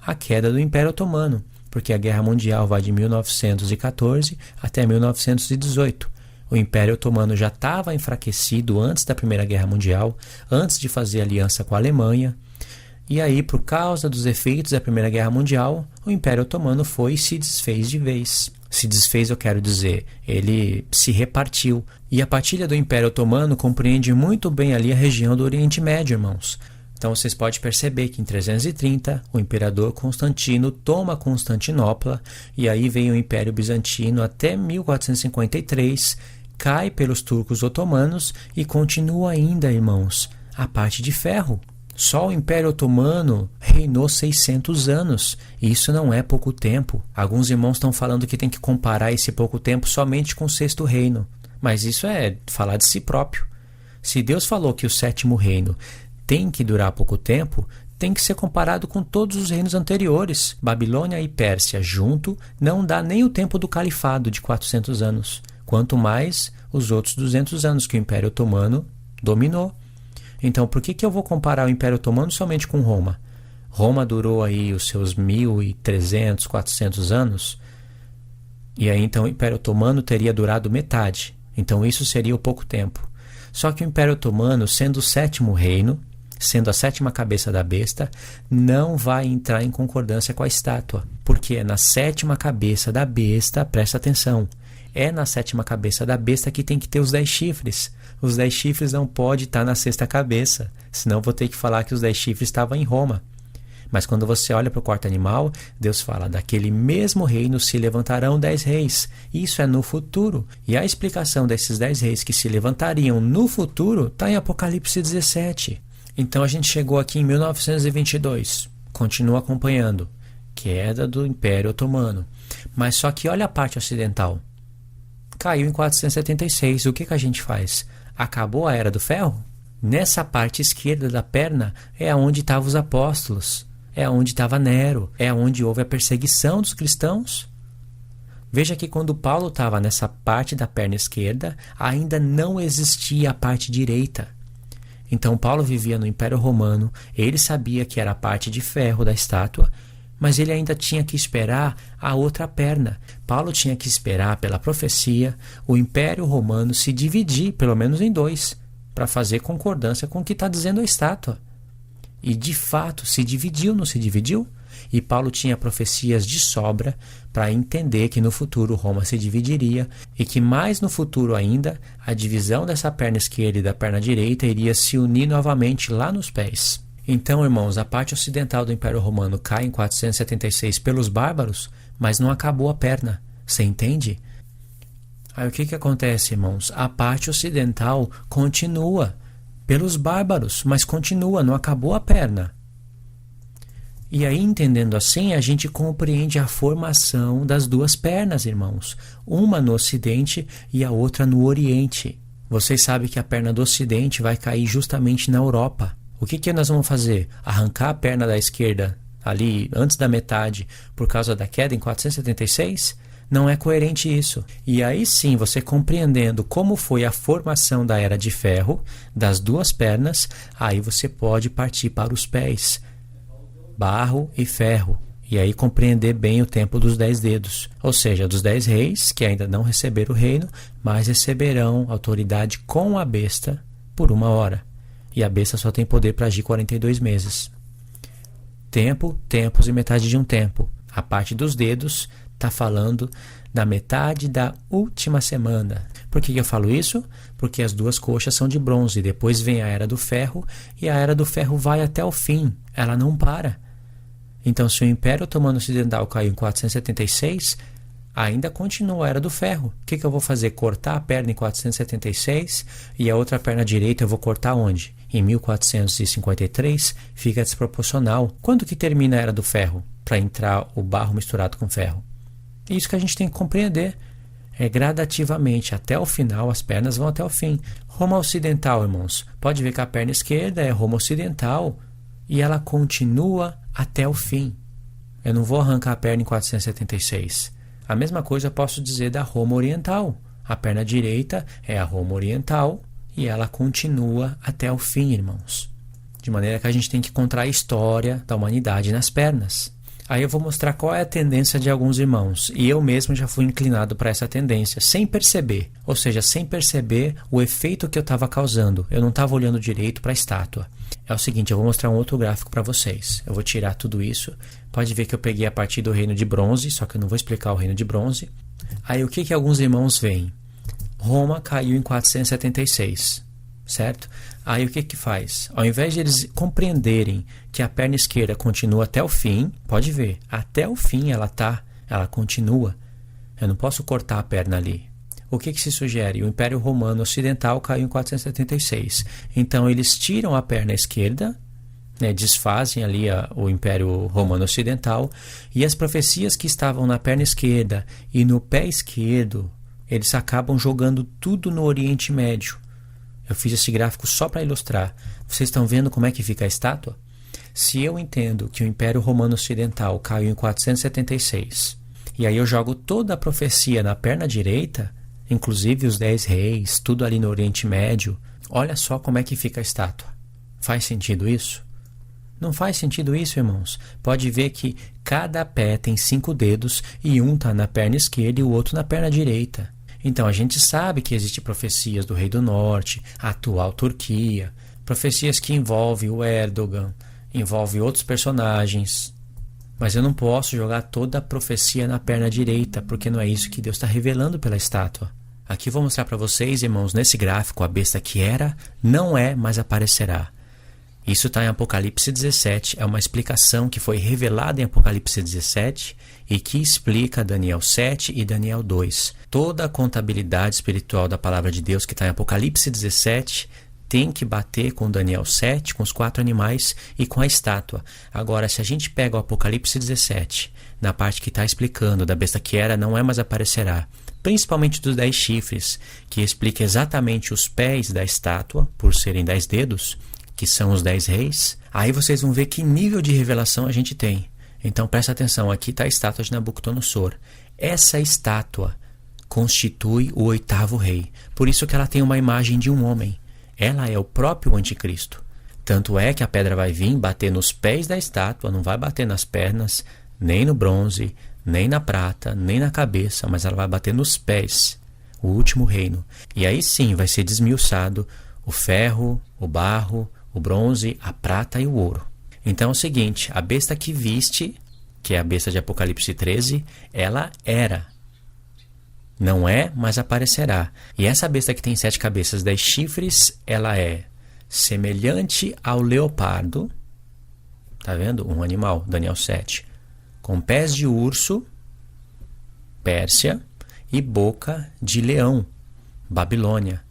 a queda do Império Otomano, porque a Guerra Mundial vai de 1914 até 1918. O Império Otomano já estava enfraquecido antes da Primeira Guerra Mundial, antes de fazer aliança com a Alemanha. E aí, por causa dos efeitos da Primeira Guerra Mundial, o Império Otomano foi e se desfez de vez. Se desfez, eu quero dizer, ele se repartiu. E a partilha do Império Otomano compreende muito bem ali a região do Oriente Médio, irmãos. Então vocês podem perceber que em 330 o imperador Constantino toma Constantinopla e aí vem o Império Bizantino até 1453, cai pelos turcos otomanos e continua ainda, irmãos, a parte de ferro. Só o Império Otomano reinou 600 anos, e isso não é pouco tempo. Alguns irmãos estão falando que tem que comparar esse pouco tempo somente com o Sexto Reino, mas isso é falar de si próprio. Se Deus falou que o Sétimo Reino tem que durar pouco tempo, tem que ser comparado com todos os reinos anteriores. Babilônia e Pérsia junto não dá nem o tempo do califado de 400 anos, quanto mais os outros 200 anos que o Império Otomano dominou. Então, por que eu vou comparar o Império Otomano somente com Roma? Roma durou aí os seus 1.300, 400 anos, e aí então o Império Otomano teria durado metade. Então isso seria o pouco tempo. Só que o Império Otomano, sendo o sétimo reino, sendo a sétima cabeça da besta, não vai entrar em concordância com a estátua, porque é na sétima cabeça da besta, presta atenção, é na sétima cabeça da besta que tem que ter os 10 chifres. Os 10 chifres não pode estar na sexta cabeça, senão vou ter que falar que os 10 chifres estavam em Roma. Mas quando você olha para o quarto animal, Deus fala, daquele mesmo reino se levantarão 10 reis. Isso é no futuro. E a explicação desses 10 reis que se levantariam no futuro está em Apocalipse 17. Então a gente chegou aqui em 1922. Continua acompanhando. Queda do Império Otomano. Mas só que olha a parte ocidental. Caiu em 476. O que a gente faz? Acabou a Era do Ferro? Nessa parte esquerda da perna é onde estavam os apóstolos. É onde estava Nero. É onde houve a perseguição dos cristãos. Veja que quando Paulo estava nessa parte da perna esquerda, ainda não existia a parte direita. Então Paulo vivia no Império Romano, ele sabia que era a parte de ferro da estátua, mas ele ainda tinha que esperar a outra perna. Paulo tinha que esperar, pela profecia, o Império Romano se dividir, pelo menos em 2, para fazer concordância com o que está dizendo a estátua. E de fato se dividiu, não se dividiu? E Paulo tinha profecias de sobra para entender que no futuro Roma se dividiria e que mais no futuro ainda a divisão dessa perna esquerda e da perna direita iria se unir novamente lá nos pés. Então, irmãos, a parte ocidental do Império Romano cai em 476 pelos bárbaros, mas não acabou a perna. Você entende? Aí o que acontece, irmãos? A parte ocidental continua pelos bárbaros, mas continua, não acabou a perna. E aí, entendendo assim, a gente compreende a formação das duas pernas, irmãos. Uma no Ocidente e a outra no Oriente. Vocês sabem que a perna do Ocidente vai cair justamente na Europa. O que nós vamos fazer? Arrancar a perna da esquerda ali antes da metade por causa da queda em 476? Não é coerente isso. E aí sim, você compreendendo como foi a formação da Era de Ferro, das duas pernas, aí você pode partir para os pés. Barro e ferro, e aí compreender bem o tempo dos 10 dedos, ou seja, dos 10 reis que ainda não receberam o reino, mas receberão autoridade com a besta por 1 hora, e a besta só tem poder para agir 42 meses. Tempo, tempos e metade de um tempo. A parte dos dedos está falando da metade da última semana. Por que eu falo isso? Porque as duas coxas são de bronze, depois vem a Era do Ferro, e a Era do Ferro vai até o fim, ela não para. Então, se o Império Otomano Ocidental caiu em 476, ainda continua a Era do Ferro. O que eu vou fazer? Cortar a perna em 476 e a outra perna direita eu vou cortar onde? Em 1453? Fica desproporcional. Quando que termina a Era do Ferro? Para entrar o barro misturado com ferro. Isso que a gente tem que compreender. É gradativamente, até o final, as pernas vão até o fim. Roma Ocidental, irmãos. Pode ver que a perna esquerda é Roma Ocidental e ela continua até o fim. Eu não vou arrancar a perna em 476. A mesma coisa eu posso dizer da Roma Oriental. A perna direita é a Roma Oriental e ela continua até o fim, irmãos. De maneira que a gente tem que encontrar a história da humanidade nas pernas. Aí eu vou mostrar qual é a tendência de alguns irmãos. E eu mesmo já fui inclinado para essa tendência, sem perceber. Ou seja, sem perceber o efeito que eu estava causando. Eu não estava olhando direito para a estátua. É o seguinte, eu vou mostrar um outro gráfico para vocês. Eu vou tirar tudo isso. Pode ver que eu peguei a partir do reino de bronze, só que eu não vou explicar o reino de bronze. Aí o que alguns irmãos veem? Roma caiu em 476, certo? Aí o que faz? Ao invés de eles compreenderem que a perna esquerda continua até o fim, pode ver, até o fim ela continua. Eu não posso cortar a perna ali. O que se sugere? O Império Romano Ocidental caiu em 476. Então eles tiram a perna esquerda, né, desfazem ali o Império Romano Ocidental, e as profecias que estavam na perna esquerda e no pé esquerdo, eles acabam jogando tudo no Oriente Médio. Eu fiz esse gráfico só para ilustrar. Vocês estão vendo como é que fica a estátua? Se eu entendo que o Império Romano Ocidental caiu em 476, e aí eu jogo toda a profecia na perna direita, inclusive os 10 reis, tudo ali no Oriente Médio, olha só como é que fica a estátua. Faz sentido isso? Não faz sentido isso, irmãos. Pode ver que cada pé tem 5 dedos e um está na perna esquerda e o outro na perna direita. Então, a gente sabe que existem profecias do Rei do Norte, a atual Turquia, profecias que envolvem o Erdogan, envolvem outros personagens. Mas eu não posso jogar toda a profecia na perna direita, porque não é isso que Deus está revelando pela estátua. Aqui eu vou mostrar para vocês, irmãos, nesse gráfico, a besta que era, não é, mas aparecerá. Isso está em Apocalipse 17, é uma explicação que foi revelada em Apocalipse 17 e que explica Daniel 7 e Daniel 2. Toda a contabilidade espiritual da palavra de Deus que está em Apocalipse 17 tem que bater com Daniel 7, com os 4 animais e com a estátua. Agora, se a gente pega o Apocalipse 17, na parte que está explicando da besta que era, não é, mas aparecerá, principalmente dos 10 chifres, que explica exatamente os pés da estátua, por serem 10 dedos, que são os 10 reis, aí vocês vão ver que nível de revelação a gente tem. Então presta atenção, aqui está a estátua de Nabucodonosor. Essa estátua constitui o 8º rei. Por isso que ela tem uma imagem de um homem. Ela é o próprio anticristo. Tanto é que a pedra vai vir bater nos pés da estátua, não vai bater nas pernas, nem no bronze, nem na prata, nem na cabeça, mas ela vai bater nos pés, o último reino. E aí sim vai ser desmiuçado o ferro, o barro, o bronze, a prata e o ouro. Então é o seguinte, a besta que viste, que é a besta de Apocalipse 13, ela era. Não é, mas aparecerá. E essa besta que tem 7 cabeças, 10 chifres, ela é semelhante ao leopardo. Tá vendo? Um animal, Daniel 7. Com pés de urso, Pérsia, e boca de leão, Babilônia.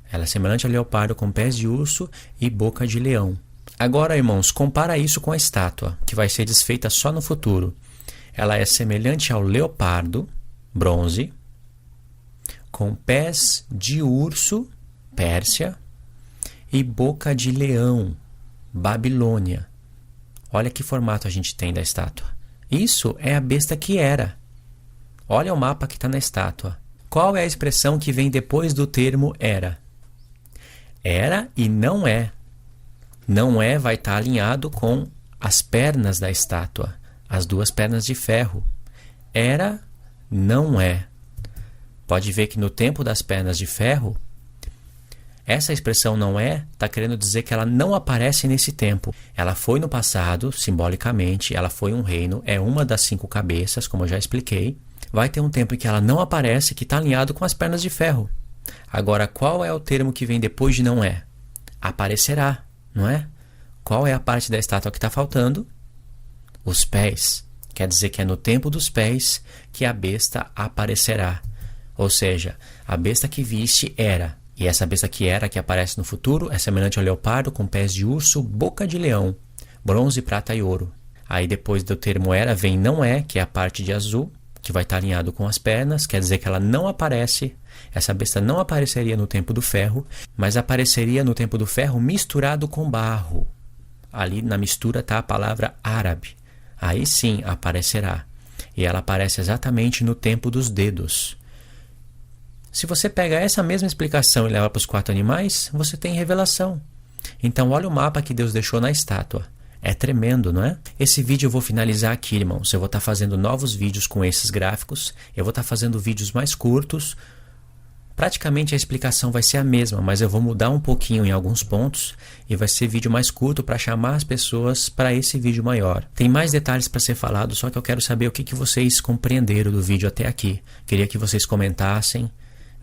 Ela é semelhante ao leopardo com pés de urso e boca de leão. Agora, irmãos, compara isso com a estátua, que vai ser desfeita só no futuro. Ela é semelhante ao leopardo, bronze, com pés de urso, Pérsia, e boca de leão, Babilônia. Olha que formato a gente tem da estátua. Isso é a besta que era. Olha o mapa que está na estátua. Qual é a expressão que vem depois do termo era? Era e não é. Não é vai estar alinhado com as pernas da estátua, as 2 pernas de ferro. Era, não é. Pode ver que no tempo das pernas de ferro, essa expressão não é, está querendo dizer que ela não aparece nesse tempo. Ela foi no passado, simbolicamente, ela foi um reino, é uma das 5 cabeças, como eu já expliquei. Vai ter um tempo em que ela não aparece, que está alinhado com as pernas de ferro. Agora, qual é o termo que vem depois de não é? Aparecerá, não é? Qual é a parte da estátua que está faltando? Os pés. Quer dizer que é no tempo dos pés que a besta aparecerá. Ou seja, a besta que viste era. E essa besta que era, que aparece no futuro, é semelhante ao leopardo com pés de urso, boca de leão, bronze, prata e ouro. Aí depois do termo era vem não é, que é a parte de azul, que vai estar alinhado com as pernas, quer dizer que ela não aparece. Essa besta não apareceria no tempo do ferro, mas apareceria no tempo do ferro misturado com barro. Ali na mistura está a palavra árabe. Aí sim aparecerá. E ela aparece exatamente no tempo dos dedos. Se você pega essa mesma explicação e leva para os 4 animais, você tem revelação. Então olha o mapa que Deus deixou na estátua. É tremendo, não é? Esse vídeo eu vou finalizar aqui, irmãos. Eu vou estar fazendo novos vídeos com esses gráficos. Eu vou estar fazendo vídeos mais curtos. Praticamente a explicação vai ser a mesma, mas eu vou mudar um pouquinho em alguns pontos e vai ser vídeo mais curto para chamar as pessoas para esse vídeo maior. Tem mais detalhes para ser falado, só que eu quero saber o que vocês compreenderam do vídeo até aqui. Queria que vocês comentassem,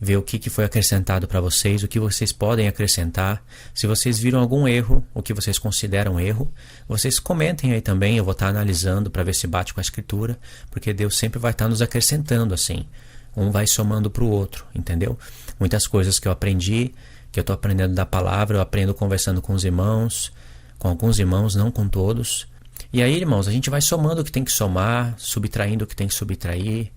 ver o que foi acrescentado para vocês, o que vocês podem acrescentar. Se vocês viram algum erro, o que vocês consideram erro, vocês comentem aí também. Eu vou estar analisando para ver se bate com a Escritura, porque Deus sempre vai estar nos acrescentando assim. Um vai somando para o outro, entendeu? Muitas coisas que eu aprendi, que eu estou aprendendo da palavra, eu aprendo conversando com os irmãos, com alguns irmãos, não com todos. E aí, irmãos, a gente vai somando o que tem que somar, subtraindo o que tem que subtrair,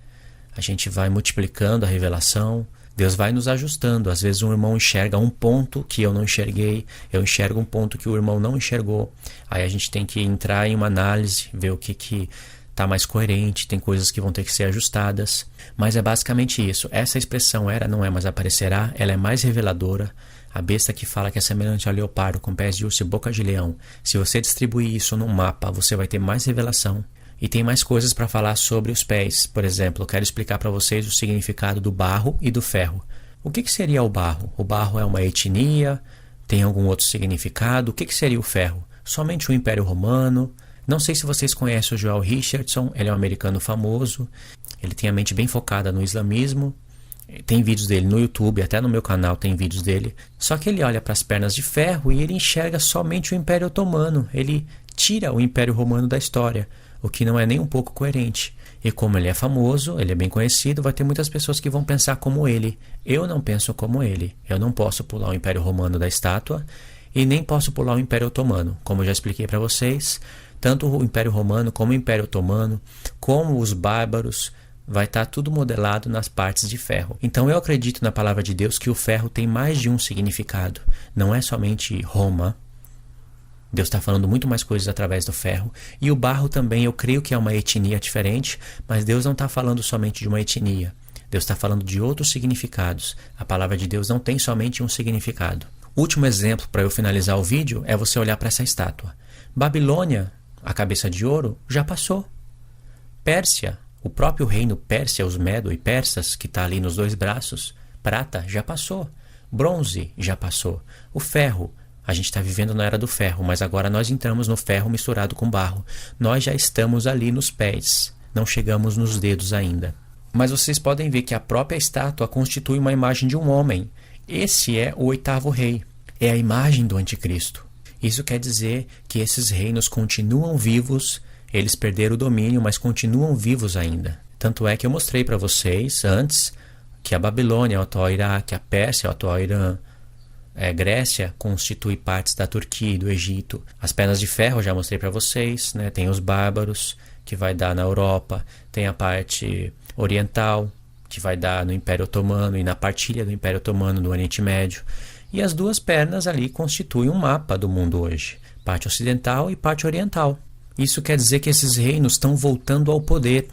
a gente vai multiplicando a revelação, Deus vai nos ajustando. Às vezes um irmão enxerga um ponto que eu não enxerguei, eu enxergo um ponto que o irmão não enxergou. Aí a gente tem que entrar em uma análise, ver o que está mais coerente, tem coisas que vão ter que ser ajustadas. Mas é basicamente isso. Essa expressão era, não é, mas aparecerá, ela é mais reveladora. A besta que fala que é semelhante ao leopardo com pés de urso e boca de leão. Se você distribuir isso num mapa, você vai ter mais revelação. E tem mais coisas para falar sobre os pés. Por exemplo, eu quero explicar para vocês o significado do barro e do ferro. O que seria o barro? O barro é uma etnia? Tem algum outro significado? O que seria o ferro? Somente o Império Romano? Não sei se vocês conhecem o Joel Richardson, ele é um americano famoso, ele tem a mente bem focada no islamismo, tem vídeos dele no YouTube, até no meu canal tem vídeos dele, só que ele olha para as pernas de ferro e ele enxerga somente o Império Otomano, ele tira o Império Romano da história, o que não é nem um pouco coerente. E como ele é famoso, ele é bem conhecido, vai ter muitas pessoas que vão pensar como ele. Eu não penso como ele, eu não posso pular o Império Romano da estátua e nem posso pular o Império Otomano, como eu já expliquei para vocês. Tanto o Império Romano, como o Império Otomano, como os bárbaros, vai estar tudo modelado nas partes de ferro. Então eu acredito na palavra de Deus que o ferro tem mais de um significado. Não é somente Roma. Deus está falando muito mais coisas através do ferro. E o barro também, eu creio que é uma etnia diferente, mas Deus não está falando somente de uma etnia. Deus está falando de outros significados. A palavra de Deus não tem somente um significado. Último exemplo para eu finalizar o vídeo é você olhar para essa estátua. Babilônia, a cabeça de ouro, já passou. Pérsia, o próprio reino Pérsia, os Medo e Persas, que está ali nos dois braços, prata, já passou. Bronze, já passou. O ferro, a gente está vivendo na era do ferro, mas agora nós entramos no ferro misturado com barro. Nós já estamos ali nos pés, não chegamos nos dedos ainda. Mas vocês podem ver que a própria estátua constitui uma imagem de um homem. Esse é o oitavo rei, é a imagem do anticristo. Isso quer dizer que esses reinos continuam vivos, eles perderam o domínio, mas continuam vivos ainda. Tanto é que eu mostrei para vocês antes que a Babilônia, o atual Iraque, a Pérsia, o atual Irã, Grécia, constitui partes da Turquia e do Egito. As pernas de ferro eu já mostrei para vocês, né? Tem os bárbaros, que vai dar na Europa, tem a parte oriental, que vai dar no Império Otomano e na partilha do Império Otomano no Oriente Médio. E as duas pernas ali constituem um mapa do mundo hoje, parte ocidental e parte oriental. Isso quer dizer que esses reinos estão voltando ao poder.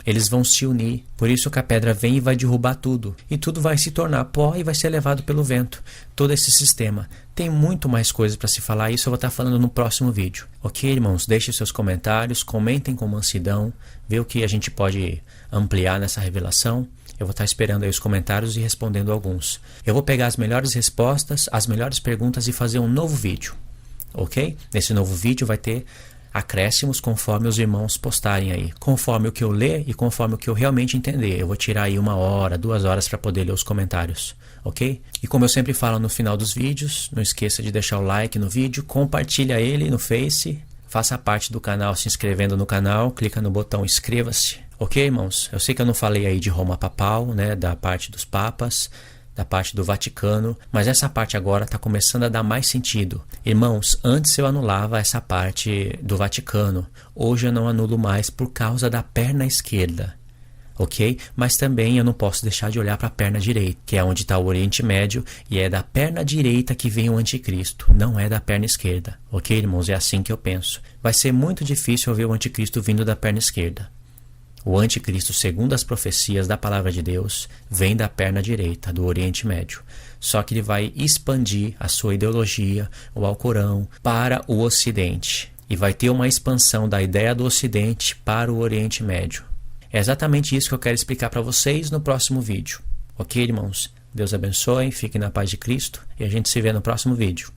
Eles vão se unir. Por isso que a pedra vem e vai derrubar tudo. E tudo vai se tornar pó e vai ser levado pelo vento. Todo esse sistema. Tem muito mais coisas para se falar. Isso eu vou estar falando no próximo vídeo. Ok, irmãos? Deixem seus comentários. Comentem com mansidão. Vê o que a gente pode ampliar nessa revelação. Eu vou estar esperando aí os comentários e respondendo alguns. Eu vou pegar as melhores respostas, as melhores perguntas e fazer um novo vídeo. Ok? Nesse novo vídeo vai ter acréscimos conforme os irmãos postarem aí. Conforme o que eu ler e conforme o que eu realmente entender. Eu vou tirar aí 1 hora, 2 horas para poder ler os comentários. Ok? E como eu sempre falo no final dos vídeos, não esqueça de deixar o like no vídeo, compartilha ele no Face, faça parte do canal se inscrevendo no canal, clica no botão inscreva-se. Ok, irmãos? Eu sei que eu não falei aí de Roma papal, né, da parte dos papas, da parte do Vaticano, mas essa parte agora está começando a dar mais sentido. Irmãos, antes eu anulava essa parte do Vaticano, hoje eu não anulo mais por causa da perna esquerda. Ok? Mas também eu não posso deixar de olhar para a perna direita, que é onde está o Oriente Médio, e é da perna direita que vem o anticristo, não é da perna esquerda. Ok, irmãos? É assim que eu penso. Vai ser muito difícil ver o anticristo vindo da perna esquerda. O anticristo, segundo as profecias da palavra de Deus, vem da perna direita, do Oriente Médio. Só que ele vai expandir a sua ideologia, o Alcorão, para o Ocidente. E vai ter uma expansão da ideia do Ocidente para o Oriente Médio. É exatamente isso que eu quero explicar para vocês no próximo vídeo. Ok, irmãos? Deus abençoe, fiquem na paz de Cristo e a gente se vê no próximo vídeo.